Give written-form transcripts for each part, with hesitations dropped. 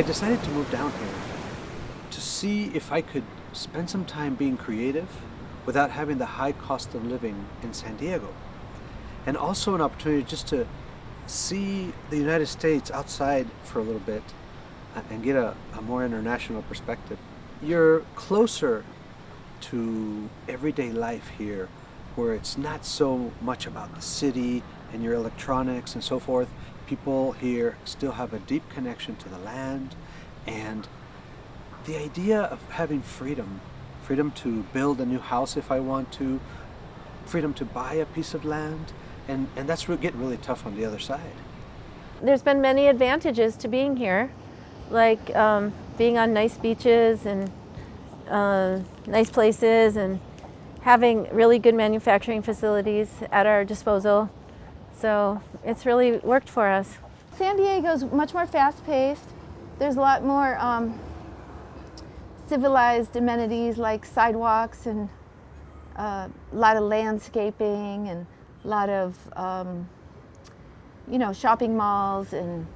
decided to move down here to see if I could spend some time being creative without having the high cost of living in San Diego. And also an opportunity just to see the United States outside for a little bit and get a more international perspective. You're closer to everyday life here, where it's not so much about the city and your electronics and so forth. People here still have a deep connection to the land, and the idea of having freedom to build a new house if I want to, freedom to buy a piece of land, and that's getting really tough on the other side. There's been many advantages to being here, like being on nice beaches and nice places, and having really good manufacturing facilities at our disposal. So it's really worked for us. San Diego's much more fast-paced. There's a lot more civilized amenities like sidewalks and a lot of landscaping and a lot of shopping malls, and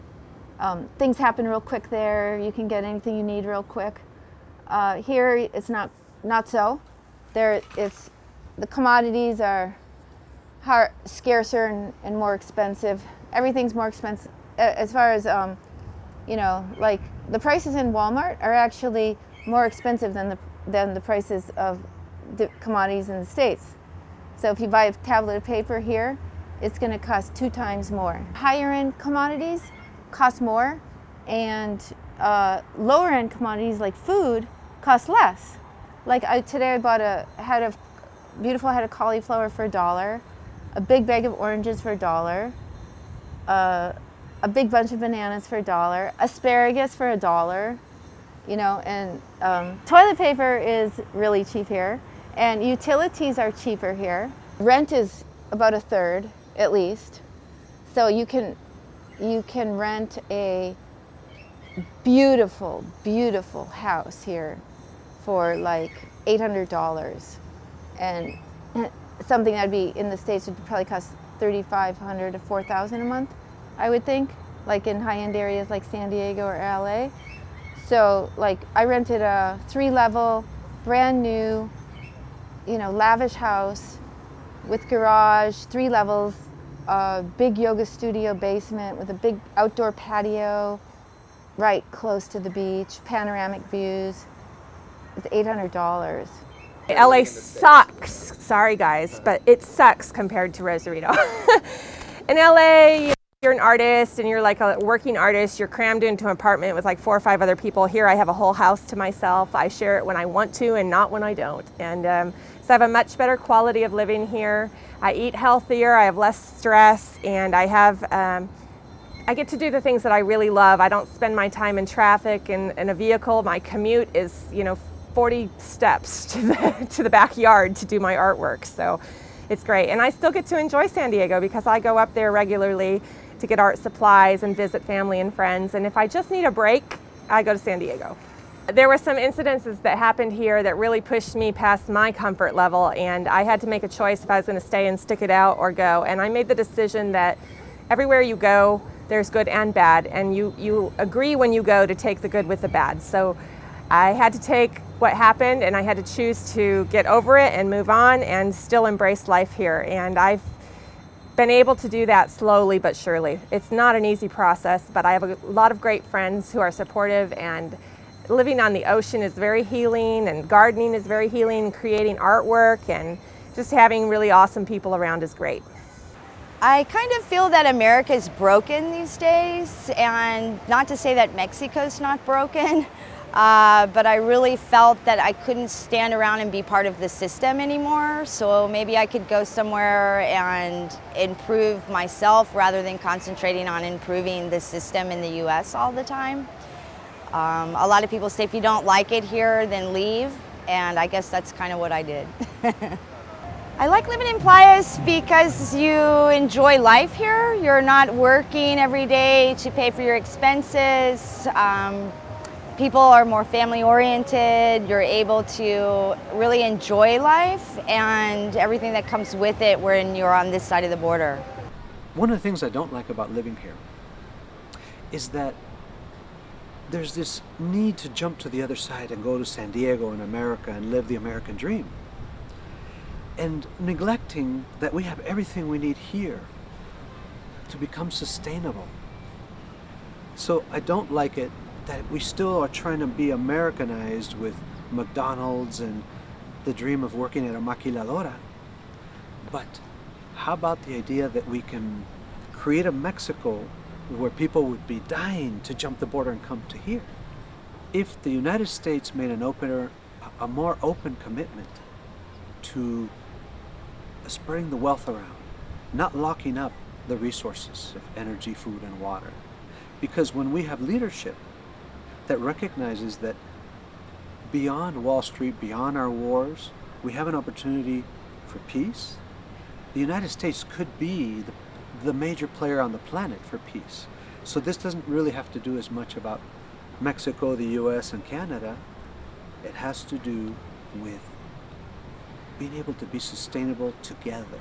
things happen real quick there. You can get anything you need real quick. Here it's not so. The commodities are scarcer and more expensive. Everything's more expensive as far as like the prices in Walmart are actually more expensive than the prices of the commodities in the States. So if you buy a tablet of paper here, it's going to cost 2 times more. Higher end commodities cost more, and lower end commodities like food cost less. Like today I bought a beautiful head of cauliflower for $1, a big bag of oranges for $1, a big bunch of bananas for $1, asparagus for $1, and toilet paper is really cheap here, and utilities are cheaper here. Rent is about 1/3 at least, so you can rent a beautiful house here for like $800, and something that'd be in the States would probably cost $3,500 to $4,000 a month, I would think, like in high-end areas like San Diego or LA. So like I rented a 3-level, brand new, lavish house with garage, 3 levels, a big yoga studio basement with a big outdoor patio right close to the beach, panoramic views. It's $800. LA sucks. Sorry guys, but it sucks compared to Rosarito. In LA, you're an artist and you're like a working artist. You're crammed into an apartment with like 4 or 5 other people. Here I have a whole house to myself. I share it when I want to and not when I don't. And so I have a much better quality of living here. I eat healthier, I have less stress, and I get to do the things that I really love. I don't spend my time in traffic in a vehicle. My commute is, 40 steps to the backyard to do my artwork. So it's great. And I still get to enjoy San Diego because I go up there regularly to get art supplies and visit family and friends. And if I just need a break, I go to San Diego. There were some incidences that happened here that really pushed me past my comfort level, and I had to make a choice if I was going to stay and stick it out or go. And I made the decision that everywhere you go, there's good and bad, and you agree when you go to take the good with the bad. So I had to take what happened, and I had to choose to get over it and move on and still embrace life here. And I've been able to do that slowly but surely. It's not an easy process, but I have a lot of great friends who are supportive, and living on the ocean is very healing, and gardening is very healing, creating artwork, and just having really awesome people around is great. I kind of feel that America is broken these days, and not to say that Mexico's not broken, but I really felt that I couldn't stand around and be part of the system anymore. So maybe I could go somewhere and improve myself rather than concentrating on improving the system in the US all the time. A lot of people say if you don't like it here, then leave, and I guess that's kind of what I did. I like living in Playas because you enjoy life here. You're not working every day to pay for your expenses. People are more family oriented. You're able to really enjoy life and everything that comes with it when you're on this side of the border. One of the things I don't like about living here is that there's this need to jump to the other side and go to San Diego in America and live the American dream. And neglecting that we have everything we need here to become sustainable. So I don't like it that we still are trying to be Americanized with McDonald's and the dream of working at a maquiladora. But how about the idea that we can create a Mexico where people would be dying to jump the border and come to here? If the United States made a more open commitment to spreading the wealth around, not locking up the resources of energy, food, and water. Because when we have leadership that recognizes that beyond Wall Street, beyond our wars, we have an opportunity for peace, the United States could be the major player on the planet for peace. So this doesn't really have to do as much about Mexico, the US, and Canada. It has to do with being able to be sustainable together.